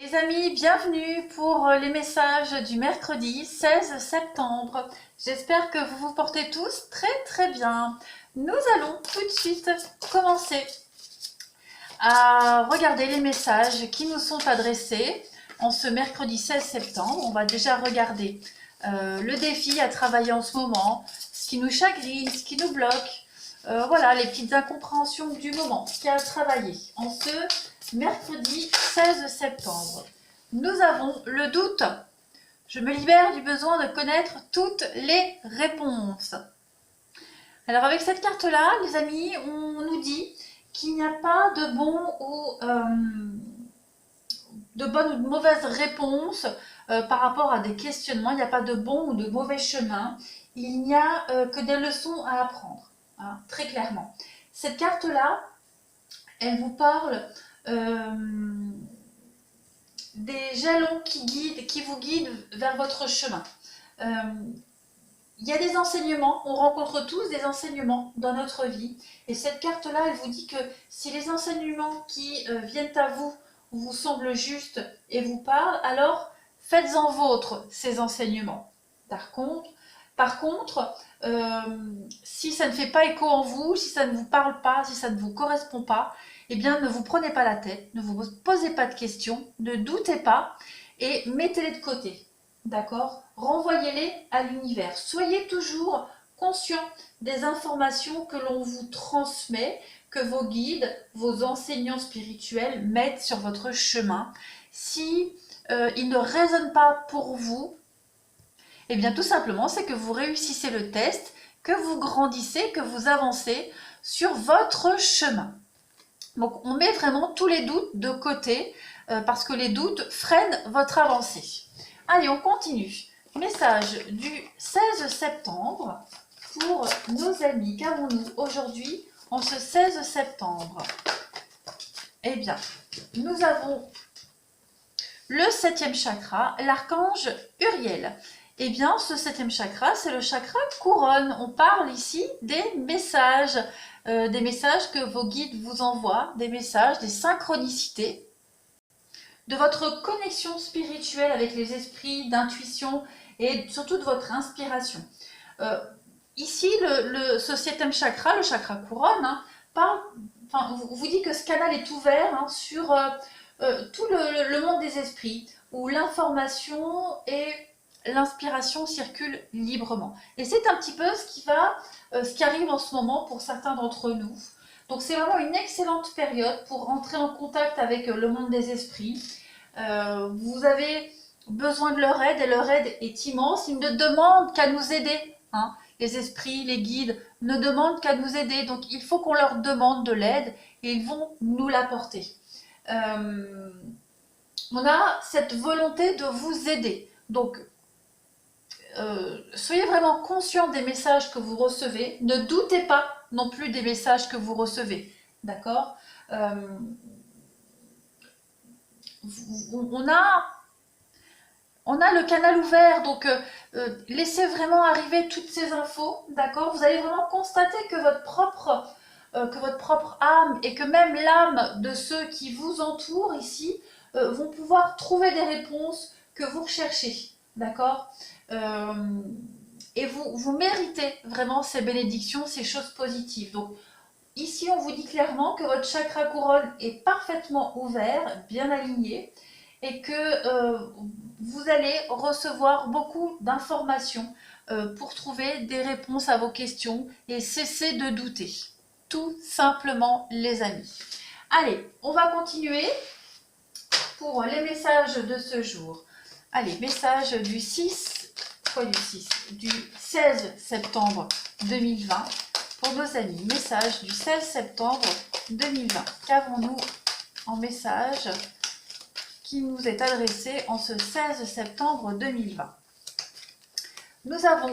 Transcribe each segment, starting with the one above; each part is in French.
Les amis, bienvenue pour les messages du mercredi 16 septembre. J'espère que vous vous portez tous très bien. Nous allons tout de suite commencer à regarder les messages qui nous sont adressés en ce mercredi 16 septembre. On va déjà regarder le défi à travailler en ce moment, ce qui nous chagrine, ce qui nous bloque. Voilà, les petites incompréhensions du moment, ce qui a à travailler en ce mercredi 16 septembre. Nous avons le doute. Je me libère du besoin de connaître toutes les réponses. Alors avec cette carte-là, les amis, on nous dit qu'il n'y a pas de bon ou de bonne ou de mauvaise réponse par rapport à des questionnements. Il n'y a pas de bon ou de mauvais chemin. Il n'y a que des leçons à apprendre, hein, très clairement. Cette carte-là, elle vous parle des jalons qui vous guident vers votre chemin. Il y a des enseignements, on rencontre tous des enseignements dans notre vie. Et cette carte-là, elle vous dit que si les enseignements qui viennent à vous vous semblent justes et vous parlent, alors faites-en vôtre ces enseignements. Par contre, si ça ne fait pas écho en vous, si ça ne vous parle pas, si ça ne vous correspond pas, eh bien ne vous prenez pas la tête, ne vous posez pas de questions, ne doutez pas et mettez-les de côté. D'accord? Renvoyez-les à l'univers. Soyez toujours conscient des informations que l'on vous transmet, que vos guides, vos enseignants spirituels mettent sur votre chemin. Si ils ne résonnent pas pour vous, eh bien tout simplement c'est que vous réussissez le test, que vous grandissez, que vous avancez sur votre chemin. Donc on met vraiment tous les doutes de côté parce que les doutes freinent votre avancée. Allez, on continue. Message du 16 septembre pour nos amis. Qu'avons-nous aujourd'hui en ce 16 septembre? Eh bien, nous avons le 7e chakra, l'archange Uriel. Eh bien, ce 7e chakra, c'est le chakra couronne. On parle ici des messages que vos guides vous envoient, des messages, des synchronicités, de votre connexion spirituelle avec les esprits, d'intuition et surtout de votre inspiration. Ici, ce 7e chakra, le chakra couronne, vous dit que ce canal est ouvert sur tout le monde des esprits, où l'information et l'inspiration circulent librement. Et c'est un petit peu ce qui arrive en ce moment pour certains d'entre nous. Donc c'est vraiment une excellente période pour entrer en contact avec le monde des esprits. Vous avez besoin de leur aide et leur aide est immense. Ils ne demandent qu'à nous aider. Hein. Les esprits, les guides ne demandent qu'à nous aider. Donc il faut qu'on leur demande de l'aide et ils vont nous l'apporter. On a cette volonté de vous aider. Donc soyez vraiment conscient des messages que vous recevez. Ne doutez pas non plus des messages que vous recevez. D'accord? On a le canal ouvert, donc laissez vraiment arriver toutes ces infos, d'accord? Vous allez vraiment constater que votre propre âme et que même l'âme de ceux qui vous entourent ici vont pouvoir trouver des réponses que vous recherchez, d'accord? Et vous méritez vraiment ces bénédictions, ces choses positives. Donc ici, on vous dit clairement que votre chakra couronne est parfaitement ouvert, bien aligné, et que vous allez recevoir beaucoup d'informations pour trouver des réponses à vos questions et cesser de douter. Tout simplement, les amis. Allez, on va continuer pour les messages de ce jour. Allez, message du 16 septembre 2020 pour nos amis. Message du 16 septembre 2020. Qu'avons-nous en message qui nous est adressé en ce 16 septembre 2020? Nous avons,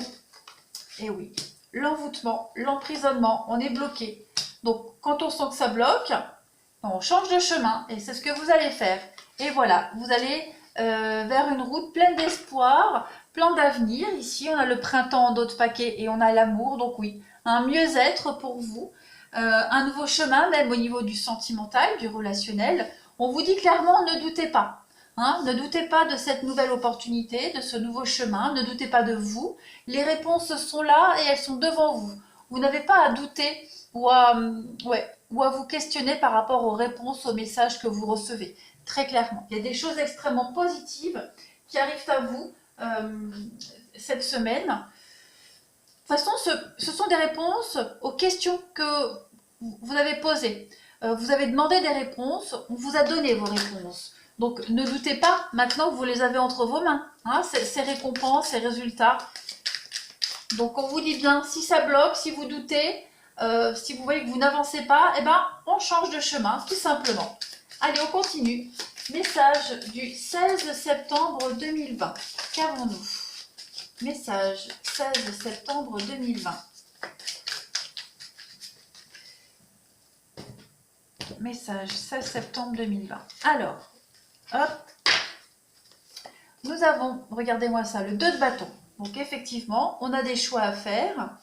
eh oui, l'envoûtement, l'emprisonnement, on est bloqué. Donc quand on sent que ça bloque, on change de chemin et c'est ce que vous allez faire. Et voilà, vous allez vers une route pleine d'espoir, plein d'avenir. Ici, on a le printemps en dos de paquet et on a l'amour. Donc oui, un mieux-être pour vous, un nouveau chemin même au niveau du sentimental, du relationnel. On vous dit clairement, ne doutez pas. hein. Ne doutez pas de cette nouvelle opportunité, de ce nouveau chemin. Ne doutez pas de vous. Les réponses sont là et elles sont devant vous. Vous n'avez pas à douter ou à vous questionner par rapport aux réponses, aux messages que vous recevez. Très clairement. Il y a des choses extrêmement positives qui arrivent à vous cette semaine. De toute façon, ce sont des réponses aux questions que vous avez posées. Vous avez demandé des réponses, on vous a donné vos réponses. Donc ne doutez pas maintenant que vous les avez entre vos mains, hein, ces récompenses, ces résultats. Donc on vous dit bien, si ça bloque, si vous doutez, si vous voyez que vous n'avancez pas, eh ben, on change de chemin, tout simplement. Allez, on continue. Message du 16 septembre 2020. Qu'avons-nous? Message 16 septembre 2020. Message 16 septembre 2020. Alors, hop. Nous avons, regardez-moi ça, le 2 de bâton. Donc effectivement, on a des choix à faire.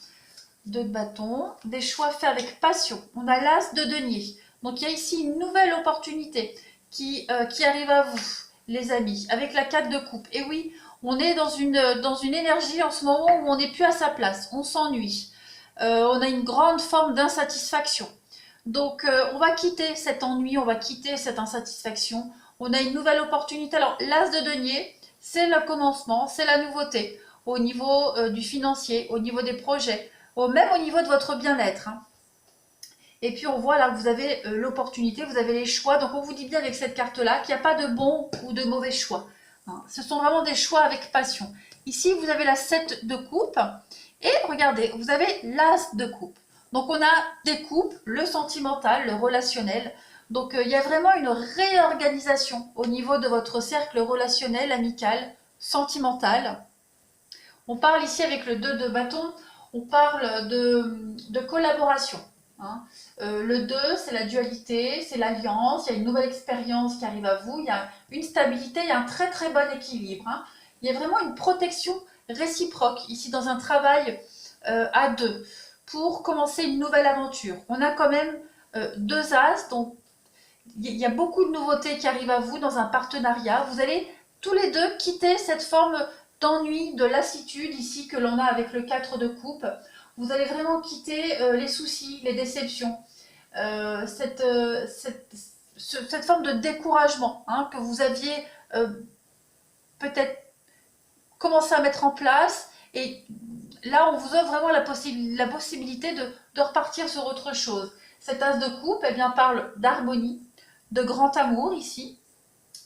2 de bâton, des choix faits avec passion. On a l'as de denier. Donc il y a ici une nouvelle opportunité qui arrive à vous, les amis, avec la 4 de coupe. Et oui, on est dans une énergie en ce moment où on n'est plus à sa place, on s'ennuie. On a une grande forme d'insatisfaction. Donc on va quitter cet ennui, on va quitter cette insatisfaction. On a une nouvelle opportunité. Alors l'as de denier, c'est le commencement, c'est la nouveauté au niveau du financier, au niveau des projets, même au niveau de votre bien-être. Hein. Et puis on voit là que vous avez l'opportunité, vous avez les choix. Donc on vous dit bien avec cette carte-là qu'il n'y a pas de bon ou de mauvais choix. Hein. Ce sont vraiment des choix avec passion. Ici, vous avez la 7 de coupe. Et regardez, vous avez l'as de coupe. Donc on a des coupes, le sentimental, le relationnel. Donc il y a vraiment une réorganisation au niveau de votre cercle relationnel, amical, sentimental. On parle ici avec le 2 de bâton, on parle de collaboration. Hein. Le 2, c'est la dualité, c'est l'alliance, il y a une nouvelle expérience qui arrive à vous, il y a une stabilité, il y a un très très bon équilibre. Hein. Il y a vraiment une protection réciproque ici dans un travail à deux pour commencer une nouvelle aventure. On a quand même 2 as, donc il y a beaucoup de nouveautés qui arrivent à vous dans un partenariat. Vous allez tous les deux quitter cette forme d'ennui, de lassitude ici que l'on a avec le 4 de coupe. Vous allez vraiment quitter les soucis, les déceptions, cette forme de découragement hein, que vous aviez peut-être commencé à mettre en place. Et là, on vous offre vraiment la possibilité de repartir sur autre chose. Cet as de coupe eh bien, parle d'harmonie, de grand amour ici.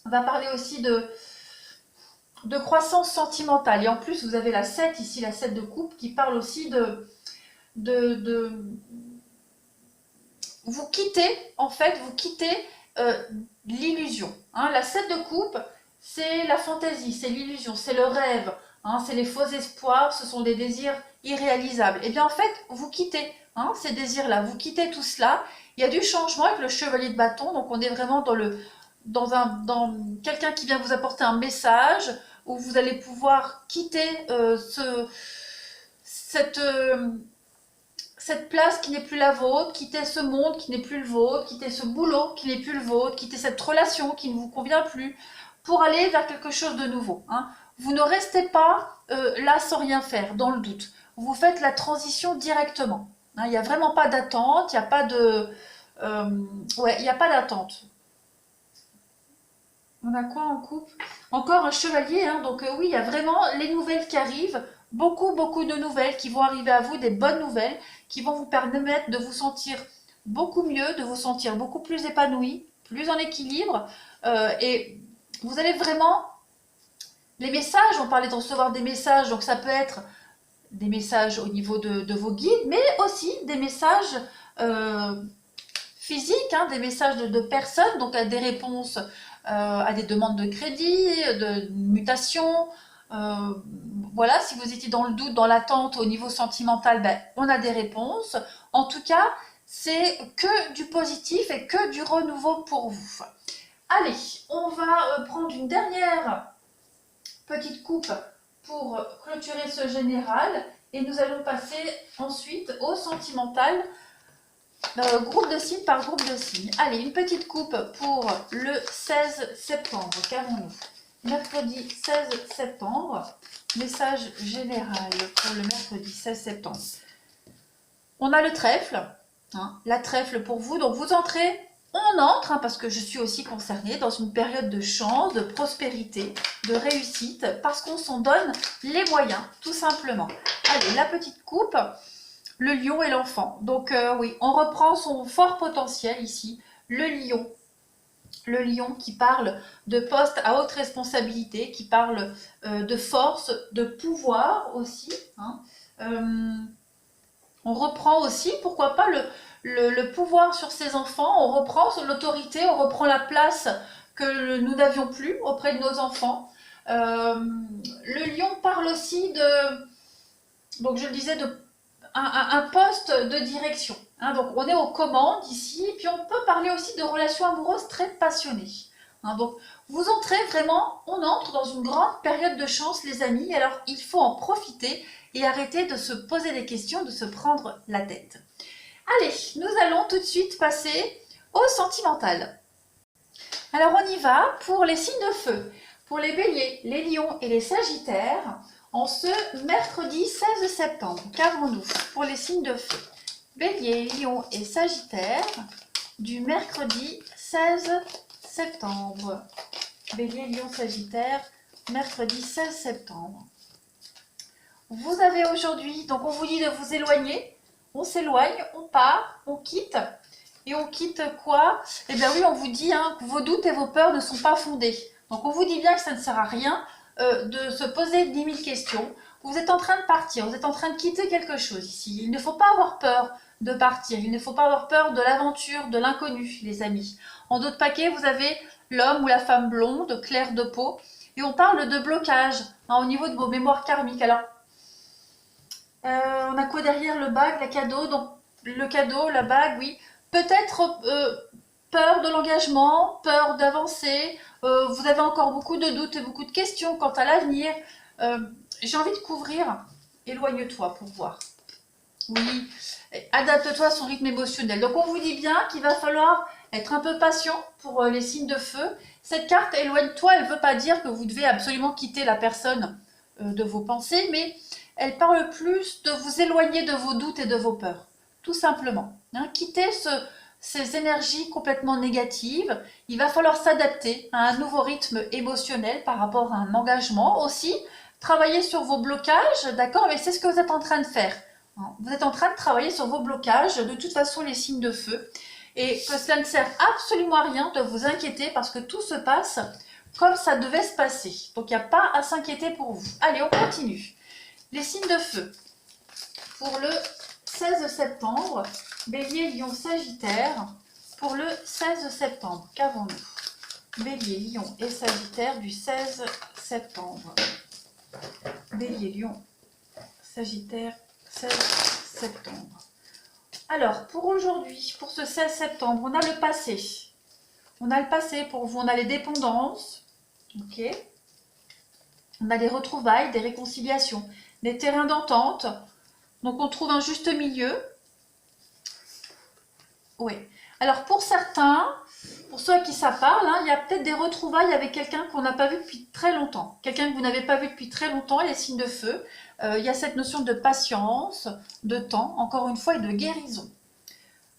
On va parler aussi de croissance sentimentale. Et en plus, vous avez la 7 ici, la 7 de coupe, qui parle aussi vous quittez, en fait, vous quittez l'illusion. Hein. La 7 de coupe, c'est la fantaisie, c'est l'illusion, c'est le rêve, hein, c'est les faux espoirs, ce sont des désirs irréalisables. Et bien en fait, vous quittez hein, ces désirs-là, vous quittez tout cela. Il y a du changement avec le chevalier de bâton, donc on est vraiment dans quelqu'un qui vient vous apporter un message, où vous allez pouvoir quitter cette place qui n'est plus la vôtre, quitter ce monde qui n'est plus le vôtre, quitter ce boulot qui n'est plus le vôtre, quitter cette relation qui ne vous convient plus, pour aller vers quelque chose de nouveau. Hein. Vous ne restez pas là sans rien faire, dans le doute. Vous faites la transition directement. Hein. Il n'y a vraiment pas d'attente, il n'y a pas de... il n'y a pas d'attente. On a quoi en coupe? Encore un chevalier, hein, donc oui, il y a vraiment les nouvelles qui arrivent, beaucoup de nouvelles qui vont arriver à vous, des bonnes nouvelles, qui vont vous permettre de vous sentir beaucoup mieux, de vous sentir beaucoup plus épanoui, plus en équilibre, et vous allez vraiment... Les messages, on parlait de recevoir des messages, donc ça peut être des messages au niveau de vos guides, mais aussi des messages physiques, hein, des messages de personnes, donc à des réponses à des demandes de crédit, de mutation. Voilà, si vous étiez dans le doute, dans l'attente au niveau sentimental, ben, on a des réponses. En tout cas, c'est que du positif et que du renouveau pour vous. Allez, on va prendre une dernière petite coupe pour clôturer ce général et nous allons passer ensuite au sentimental Groupe de signes par groupe de signes. Allez, une petite coupe pour le 16 septembre. Qu'avons-nous? Mercredi 16 septembre. Message général pour le mercredi 16 septembre. On a le trèfle. Hein, la trèfle pour vous. Donc vous entrez, on entre, hein, parce que je suis aussi concernée, dans une période de chance, de prospérité, de réussite, parce qu'on s'en donne les moyens, tout simplement. Allez, la petite coupe. Le lion et l'enfant. Donc oui, on reprend son fort potentiel ici. Le lion qui parle de poste à haute responsabilité, qui parle de force, de pouvoir aussi. Hein. On reprend aussi, pourquoi pas, le pouvoir sur ses enfants. On reprend l'autorité, on reprend la place que nous n'avions plus auprès de nos enfants. Le lion parle aussi de, donc je le disais, de un poste de direction. Hein, donc on est aux commandes ici, puis on peut parler aussi de relations amoureuses très passionnées. Hein, donc vous entrez vraiment, on entre dans une grande période de chance les amis, alors il faut en profiter et arrêter de se poser des questions, de se prendre la tête. Allez, nous allons tout de suite passer au sentimental. Alors on y va pour les signes de feu, pour les béliers, les lions et les sagittaires. En ce mercredi 16 septembre, qu'avons-nous pour les signes de feu? Bélier, Lion et Sagittaire du mercredi 16 septembre. Bélier, Lion, Sagittaire, mercredi 16 septembre. Vous avez aujourd'hui, donc on vous dit de vous éloigner, on s'éloigne, on part, on quitte. Et on quitte quoi? Eh bien oui, on vous dit que vos doutes et vos peurs ne sont pas fondés. Donc on vous dit bien que ça ne sert à rien de se poser 10 000 questions. Vous êtes en train de partir, vous êtes en train de quitter quelque chose ici. Il ne faut pas avoir peur de partir, il ne faut pas avoir peur de l'aventure, de l'inconnu, les amis. En d'autres paquets, vous avez l'homme ou la femme blonde, claire de peau, et on parle de blocage au niveau de vos mémoires karmiques. Alors, on a quoi derrière le bague, la cadeau? Donc, le cadeau, la bague, oui. Peut-être peur de l'engagement, peur d'avancer, vous avez encore beaucoup de doutes et beaucoup de questions quant à l'avenir. J'ai envie de couvrir, éloigne-toi pour voir. Oui, adapte-toi à son rythme émotionnel. Donc on vous dit bien qu'il va falloir être un peu patient pour les signes de feu. Cette carte éloigne-toi, elle ne veut pas dire que vous devez absolument quitter la personne de vos pensées, mais elle parle plus de vous éloigner de vos doutes et de vos peurs, tout simplement. Hein, quittez ces énergies complètement négatives, il va falloir s'adapter à un nouveau rythme émotionnel par rapport à un engagement aussi, travailler sur vos blocages, d'accord, mais c'est ce que vous êtes en train de faire. Vous êtes en train de travailler sur vos blocages, de toute façon les signes de feu, et que cela ne sert absolument à rien de vous inquiéter parce que tout se passe comme ça devait se passer. Donc il n'y a pas à s'inquiéter pour vous. Allez, on continue. Les signes de feu. Pour le 16 septembre, Bélier, Lion, Sagittaire, pour le 16 septembre. Qu'avons-nous? Bélier, Lion et Sagittaire du 16 septembre. Bélier, Lion, Sagittaire, 16 septembre. Alors, pour aujourd'hui, pour ce 16 septembre, on a le passé. On a le passé pour vous, on a les dépendances. Ok. On a des retrouvailles, des réconciliations, des terrains d'entente. Donc, on trouve un juste milieu. Oui. Alors, pour certains, pour ceux à qui ça parle, il y a peut-être des retrouvailles avec quelqu'un qu'on n'a pas vu depuis très longtemps. Quelqu'un que vous n'avez pas vu depuis très longtemps, les signes de feu. Il y a cette notion de patience, de temps, encore une fois, et de guérison.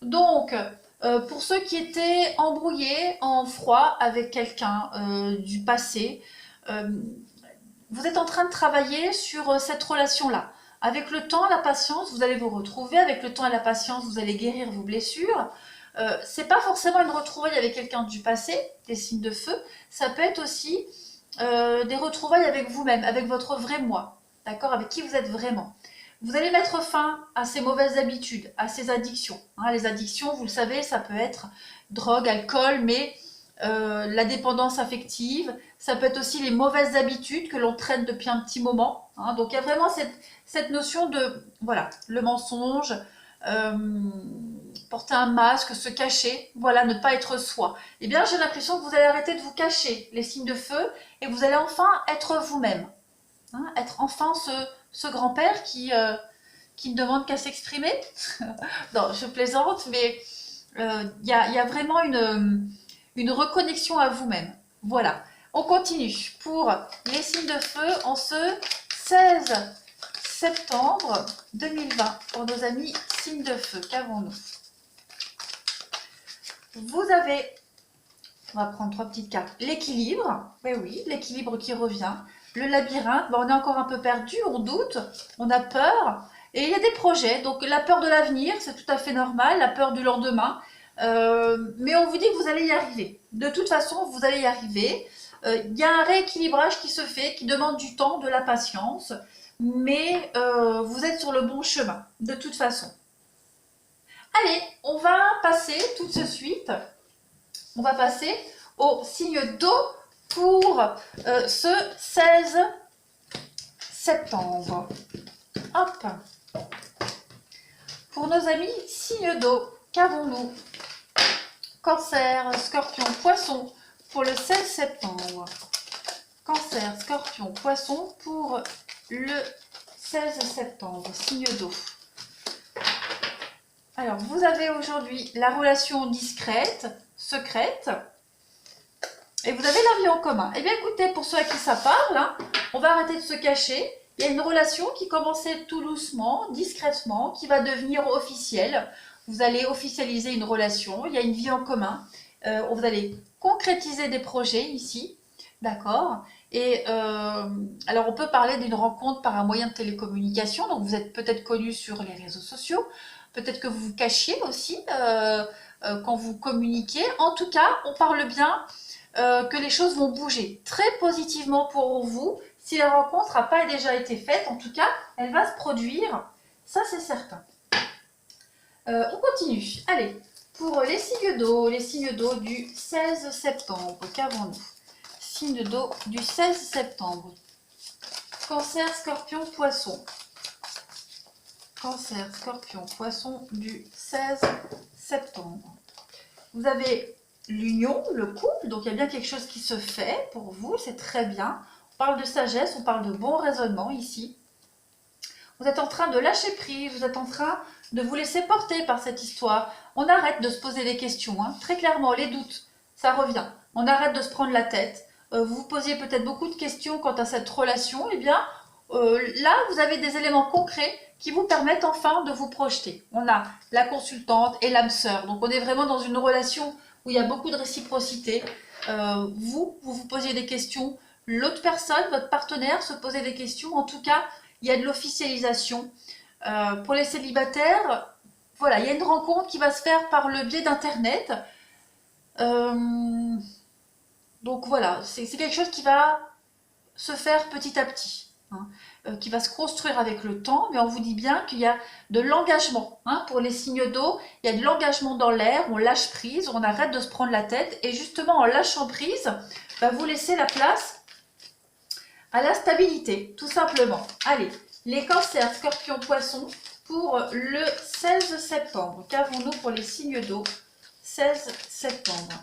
Donc, pour ceux qui étaient embrouillés, en froid avec quelqu'un du passé, vous êtes en train de travailler sur cette relation-là. Avec le temps, la patience, vous allez vous retrouver. Avec le temps et la patience, vous allez guérir vos blessures. C'est pas forcément une retrouvaille avec quelqu'un du passé, des signes de feu. Ça peut être aussi des retrouvailles avec vous-même, avec votre vrai moi. D'accord? Avec qui vous êtes vraiment. Vous allez mettre fin à ces mauvaises habitudes, à ces addictions. Les addictions, vous le savez, ça peut être drogue, alcool, mais la dépendance affective, ça peut être aussi les mauvaises habitudes que l'on traite depuis un petit moment. Donc il y a vraiment cette notion de, voilà, le mensonge, porter un masque, se cacher, voilà, ne pas être soi. Eh bien, j'ai l'impression que vous allez arrêter de vous cacher, les signes de feu, et vous allez enfin être vous-même. Être enfin ce grand-père qui qui ne demande qu'à s'exprimer. Non, je plaisante, mais il y a vraiment une reconnexion à vous-même. Voilà. On continue pour les signes de feu en ce 16 septembre 2020 pour nos amis signes de feu. Qu'avons-nous? Vous avez, on va prendre 3 petites cartes, l'équilibre, oui, l'équilibre qui revient, le labyrinthe, on est encore un peu perdu, on doute, on a peur, et il y a des projets, donc la peur de l'avenir, c'est tout à fait normal, la peur du lendemain, mais on vous dit que vous allez y arriver. De toute façon, vous allez y arriver. Il y a un rééquilibrage qui se fait, qui demande du temps, de la patience, mais vous êtes sur le bon chemin, de toute façon. Allez, on va passer tout de suite, on va passer au signe d'eau pour ce 16 septembre. Hop. Pour nos amis signes d'eau, qu'avons-nous? Cancer, Scorpion, Poisson pour le 16 septembre. Cancer, Scorpion, Poisson pour le 16 septembre, signe d'eau. Alors, vous avez aujourd'hui la relation discrète, secrète, et vous avez la vie en commun. Eh bien, écoutez, pour ceux à qui ça parle, hein, on va arrêter de se cacher. Il y a une relation qui commençait tout doucement, discrètement, qui va devenir officielle. Vous allez officialiser une relation, il y a une vie en commun. Vous allez concrétiser des projets ici, d'accord? Et alors, on peut parler d'une rencontre par un moyen de télécommunication. Donc, vous êtes peut-être connu sur les réseaux sociaux. Peut-être que vous vous cachiez aussi quand vous communiquez. En tout cas, on parle bien que les choses vont bouger très positivement pour vous. Si la rencontre n'a pas déjà été faite, en tout cas, elle va se produire. Ça, c'est certain. On continue. Allez, pour les signes d'eau du 16 septembre, qu'avons-nous? Signe d'eau du 16 septembre. Cancer, Scorpion, Poisson. Cancer, Scorpion, Poisson du 16 septembre. Vous avez l'union, le couple, donc il y a bien quelque chose qui se fait pour vous, c'est très bien. On parle de sagesse, on parle de bon raisonnement ici. Vous êtes en train de lâcher prise, vous êtes en train de vous laisser porter par cette histoire. On arrête de se poser des questions, hein. Très clairement, les doutes, ça revient. On arrête de se prendre la tête. Vous vous posiez peut-être beaucoup de questions quant à cette relation, et bien là, vous avez des éléments concrets qui vous permettent enfin de vous projeter. On a la consultante et l'âme sœur. Donc, on est vraiment dans une relation où il y a beaucoup de réciprocité. Vous posiez des questions. L'autre personne, votre partenaire, se posait des questions. En tout cas, il y a de l'officialisation. Pour les célibataires, voilà, il y a une rencontre qui va se faire par le biais d'Internet. Donc, voilà, c'est quelque chose qui va se faire petit à petit. Hein, qui va se construire avec le temps, mais on vous dit bien qu'il y a de l'engagement. Hein, pour les signes d'eau, il y a de l'engagement dans l'air, on lâche prise, on arrête de se prendre la tête, et justement en lâchant prise, vous laissez la place à la stabilité, tout simplement. Allez, les cancers, scorpions, poissons, pour le 16 septembre. Qu'avons-nous pour les signes d'eau 16 septembre.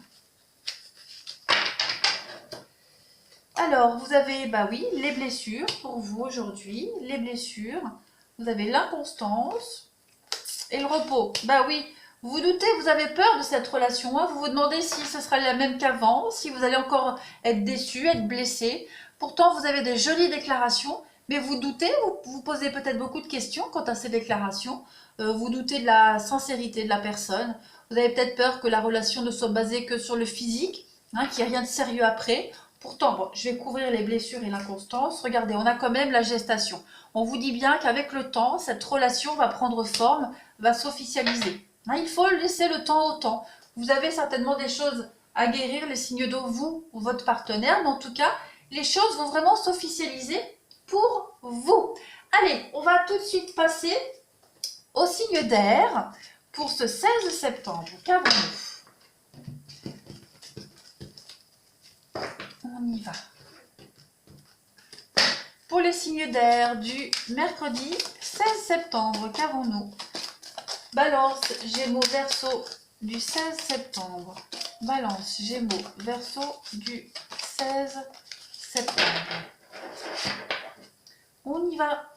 Alors, vous avez, oui, les blessures pour vous aujourd'hui, les blessures. Vous avez l'inconstance et le repos. Oui, vous vous doutez, vous avez peur de cette relation. Hein, vous vous demandez si ce sera la même qu'avant, si vous allez encore être déçu, être blessé. Pourtant, vous avez des jolies déclarations, mais vous doutez, vous vous posez peut-être beaucoup de questions quant à ces déclarations. Vous doutez de la sincérité de la personne. Vous avez peut-être peur que la relation ne soit basée que sur le physique, hein, qu'il n'y ait rien de sérieux après. Pourtant, je vais couvrir les blessures et l'inconstance. Regardez, on a quand même la gestation. On vous dit bien qu'avec le temps, cette relation va prendre forme, va s'officialiser. Hein, il faut laisser le temps au temps. Vous avez certainement des choses à guérir, les signes d'eau, vous ou votre partenaire, mais en tout cas, les choses vont vraiment s'officialiser pour vous. Allez, on va tout de suite passer au signe d'air pour ce 16 septembre. Qu'avons-nous ? On y va. Pour les signes d'air du mercredi 16 septembre, qu'avons-nous? Balance, Gémeaux, Verseau du 16 septembre. Balance, Gémeaux, Verseau du 16 septembre. On y va.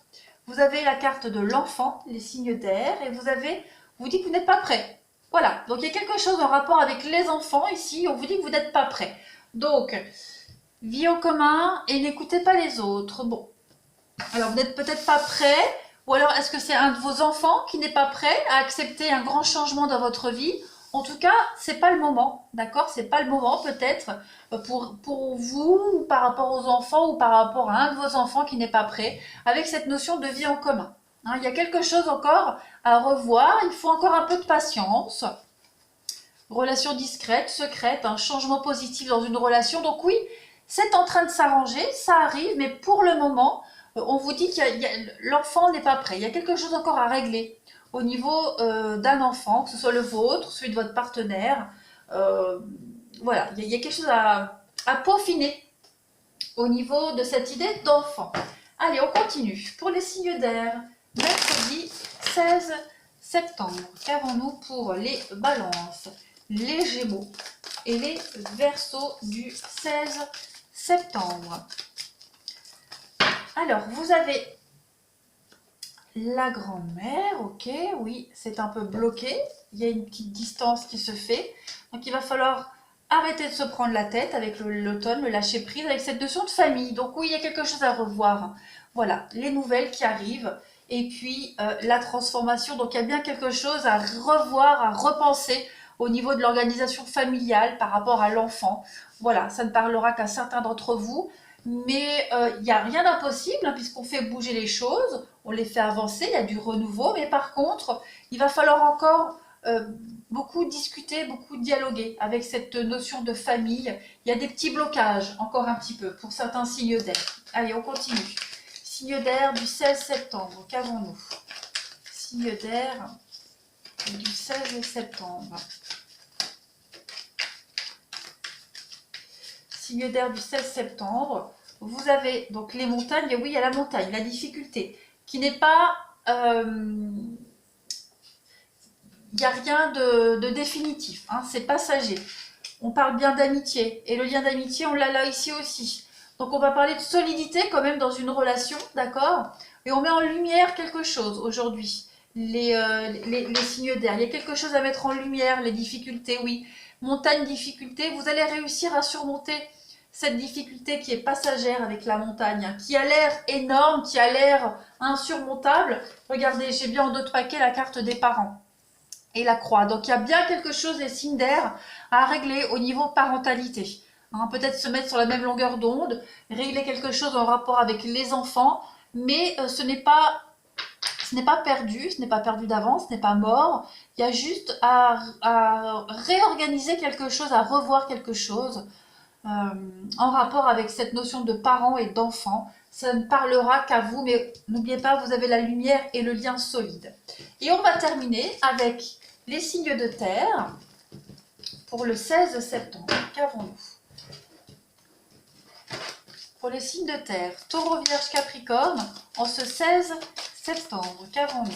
vous avez la carte de l'enfant, les signes d'air, et vous dites que vous n'êtes pas prêt. Voilà, donc il y a quelque chose en rapport avec les enfants ici, on vous dit que vous n'êtes pas prêt. Donc, vie en commun et n'écoutez pas les autres. Bon, alors vous n'êtes peut-être pas prêt, ou alors est-ce que c'est un de vos enfants qui n'est pas prêt à accepter un grand changement dans votre vie? En tout cas, c'est pas le moment, d'accord? C'est pas le moment peut-être pour vous, ou par rapport aux enfants, ou par rapport à un de vos enfants qui n'est pas prêt, avec cette notion de vie en commun. Hein, il y a quelque chose encore à revoir, il faut encore un peu de patience. Relation discrète, secrète, un changement positif dans une relation. Donc oui, c'est en train de s'arranger, ça arrive, mais pour le moment, on vous dit que l'enfant n'est pas prêt. Il y a quelque chose encore à régler au niveau d'un enfant, que ce soit le vôtre, celui de votre partenaire. Voilà, il y a quelque chose à peaufiner au niveau de cette idée d'enfant. Allez, on continue. Pour les signes d'air, mercredi 16 septembre, qu'avons-nous pour les balances, les gémeaux et les verseaux du 16 septembre? Alors, vous avez la grand-mère, ok, oui, c'est un peu bloqué. Il y a une petite distance qui se fait. Donc, il va falloir arrêter de se prendre la tête avec l'automne, le lâcher prise, avec cette notion de famille. Donc, oui, il y a quelque chose à revoir. Voilà, les nouvelles qui arrivent. Et puis, la transformation. Donc, il y a bien quelque chose à revoir, à repenser au niveau de l'organisation familiale par rapport à l'enfant. Voilà, ça ne parlera qu'à certains d'entre vous. Mais il n'y a rien d'impossible, hein, puisqu'on fait bouger les choses, on les fait avancer, il y a du renouveau. Mais par contre, il va falloir encore beaucoup discuter, beaucoup dialoguer avec cette notion de famille. Il y a des petits blocages, encore un petit peu, pour certains signes d'air. Allez, on continue. Signe d'air du 16 septembre, qu'avons-nous? Signe d'air du 16 septembre. Signe d'air du 16 septembre, vous avez donc les montagnes, et oui, il y a la montagne, la difficulté, qui n'est pas... il n'y a rien de définitif, hein, c'est passager. On parle bien d'amitié, et le lien d'amitié, on l'a là ici aussi. Donc on va parler de solidité quand même dans une relation, d'accord? Et on met en lumière quelque chose aujourd'hui, les signes d'air. Il y a quelque chose à mettre en lumière, les difficultés, oui. Montagne, difficulté, vous allez réussir à surmonter cette difficulté qui est passagère avec la montagne, qui a l'air énorme, qui a l'air insurmontable. Regardez, j'ai bien en dos de paquet la carte des parents et la croix. Donc il y a bien quelque chose, les signes d'air, à régler au niveau parentalité. Hein, peut-être se mettre sur la même longueur d'onde, régler quelque chose en rapport avec les enfants, mais ce n'est pas perdu, ce n'est pas perdu d'avance, ce n'est pas mort. Il y a juste à réorganiser quelque chose, à revoir quelque chose en rapport avec cette notion de parents et d'enfants. Ça ne parlera qu'à vous, mais n'oubliez pas, vous avez la lumière et le lien solide. Et on va terminer avec les signes de terre pour le 16 septembre. Qu'avons-nous? Pour les signes de terre, Taureau, Vierge, Capricorne, en ce 16 septembre, qu'avons-nous?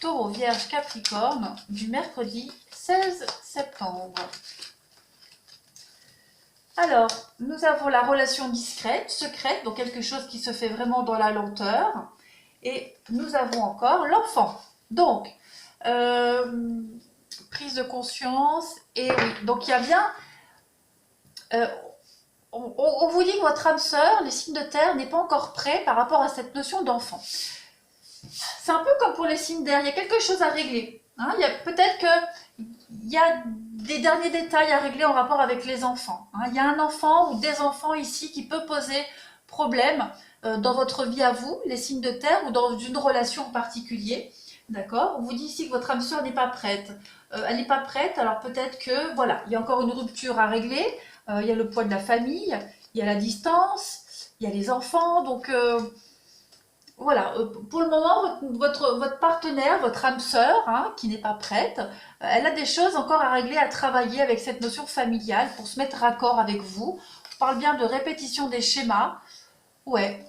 Taureau, Vierge, Capricorne, du mercredi 16 septembre. Alors, nous avons la relation discrète, secrète, donc quelque chose qui se fait vraiment dans la lenteur. Et nous avons encore l'enfant. Donc, prise de conscience. Et oui, donc il y a bien... on vous dit que votre âme sœur, les signes de terre, n'est pas encore prêt par rapport à cette notion d'enfant. C'est un peu comme pour les signes d'air, il y a quelque chose à régler. Hein, peut-être qu'il y a des derniers détails à régler en rapport avec les enfants. Hein. Il y a un enfant ou des enfants ici qui peut poser problème dans votre vie à vous, les signes de terre, ou dans une relation en particulier. D'accord? On vous dit ici que votre âme sœur n'est pas prête. Elle n'est pas prête, alors peut-être que, voilà, il y a encore une rupture à régler. Il y a le poids de la famille, il y a la distance, il y a les enfants. Donc, voilà, pour le moment, votre partenaire, votre âme sœur, hein, qui n'est pas prête, elle a des choses encore à régler, à travailler avec cette notion familiale pour se mettre raccord avec vous. On parle bien de répétition des schémas. Ouais.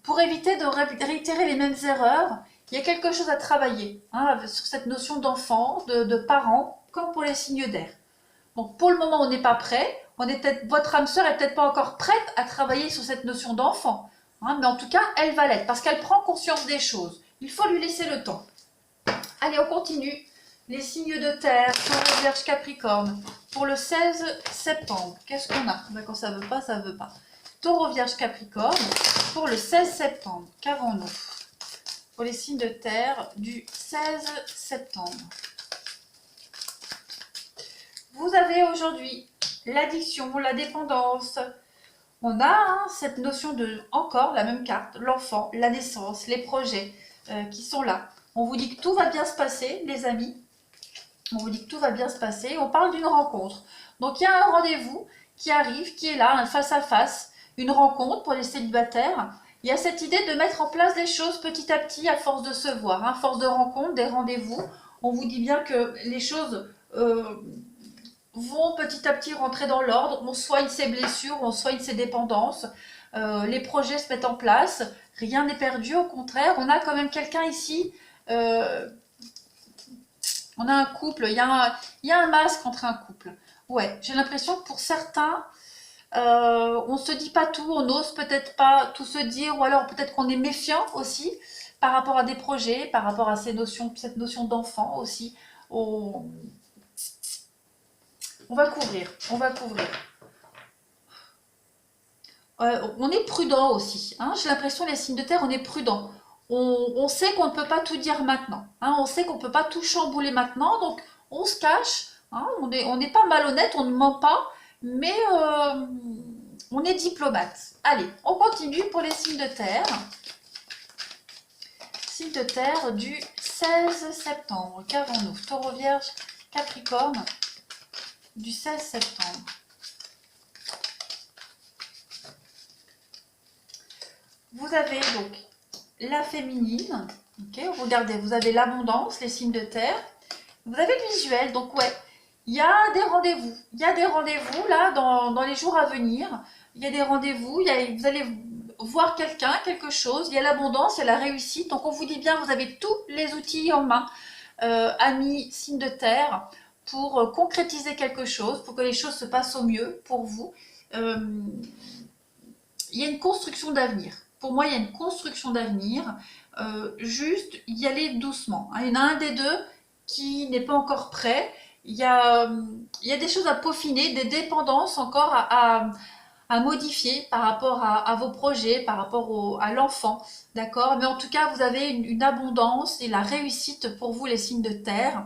Pour éviter de réitérer les mêmes erreurs, il y a quelque chose à travailler hein, sur cette notion d'enfant, de parents, comme pour les signes d'air. Donc pour le moment, on n'est pas prêt. Votre âme sœur est peut-être pas encore prête à travailler sur cette notion d'enfant. hein, mais en tout cas, elle va l'être parce qu'elle prend conscience des choses. Il faut lui laisser le temps. Allez, on continue. Les signes de terre, Taureau, Vierge, Capricorne, pour le 16 septembre. Qu'est-ce qu'on a? Ben, quand ça veut pas, ça veut pas. Taureau, Vierge, Capricorne, pour le 16 septembre. Qu'avons-nous pour les signes de terre du 16 septembre? Vous avez aujourd'hui l'addiction, la dépendance. On a cette notion de, encore la même carte, l'enfant, la naissance, les projets qui sont là. On vous dit que tout va bien se passer, les amis. On vous dit que tout va bien se passer. On parle d'une rencontre. Donc il y a un rendez-vous qui arrive, qui est là, un face-à-face, une rencontre pour les célibataires. Il y a cette idée de mettre en place des choses petit à petit à force de se voir, à force de rencontres, des rendez-vous. On vous dit bien que les choses vont petit à petit rentrer dans l'ordre. On soigne ses blessures, on soigne ses dépendances. Les projets se mettent en place. Rien n'est perdu, au contraire. On a quand même quelqu'un ici. On a un couple, il y a un masque entre un couple. Ouais, j'ai l'impression que pour certains, on ne se dit pas tout, on n'ose peut-être pas tout se dire, ou alors peut-être qu'on est méfiant aussi par rapport à des projets, par rapport à cette notion d'enfant aussi. On va couvrir, on va couvrir. On est prudent aussi, hein. J'ai l'impression les signes de terre, on est prudent. On sait qu'on ne peut pas tout dire maintenant, hein. On sait qu'on ne peut pas tout chambouler maintenant, donc on se cache, hein. On n'est pas malhonnête, on ne ment pas, mais on est diplomate. Allez, on continue pour les signes de terre. Signes de terre du 16 septembre. Qu'avons-nous? Taureau, Vierge, Capricorne, du 16 septembre. Vous avez donc la féminine, ok, regardez, vous avez l'abondance, les signes de terre, vous avez le visuel, donc ouais, il y a des rendez-vous, là dans les jours à venir, il y a des rendez-vous, vous allez voir quelqu'un, quelque chose, il y a l'abondance, il y a la réussite, donc on vous dit bien, vous avez tous les outils en main, amis, signes de terre, pour concrétiser quelque chose, pour que les choses se passent au mieux pour vous. Il y a une construction d'avenir. Pour moi, il y a une construction d'avenir, juste y aller doucement. Il y en a un des deux qui n'est pas encore prêt. Il y a des choses à peaufiner, des dépendances encore à modifier par rapport à vos projets, par rapport à l'enfant. D'accord? Mais en tout cas, vous avez une abondance et la réussite pour vous, les signes de terre,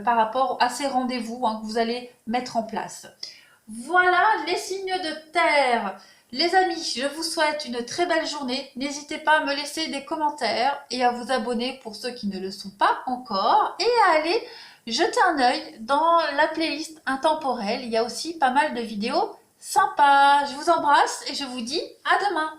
par rapport à ces rendez-vous que vous allez mettre en place. Voilà les signes de terre. Les amis, je vous souhaite une très belle journée. N'hésitez pas à me laisser des commentaires et à vous abonner pour ceux qui ne le sont pas encore. Et à aller jeter un œil dans la playlist intemporelle. Il y a aussi pas mal de vidéos sympas. Je vous embrasse et je vous dis à demain.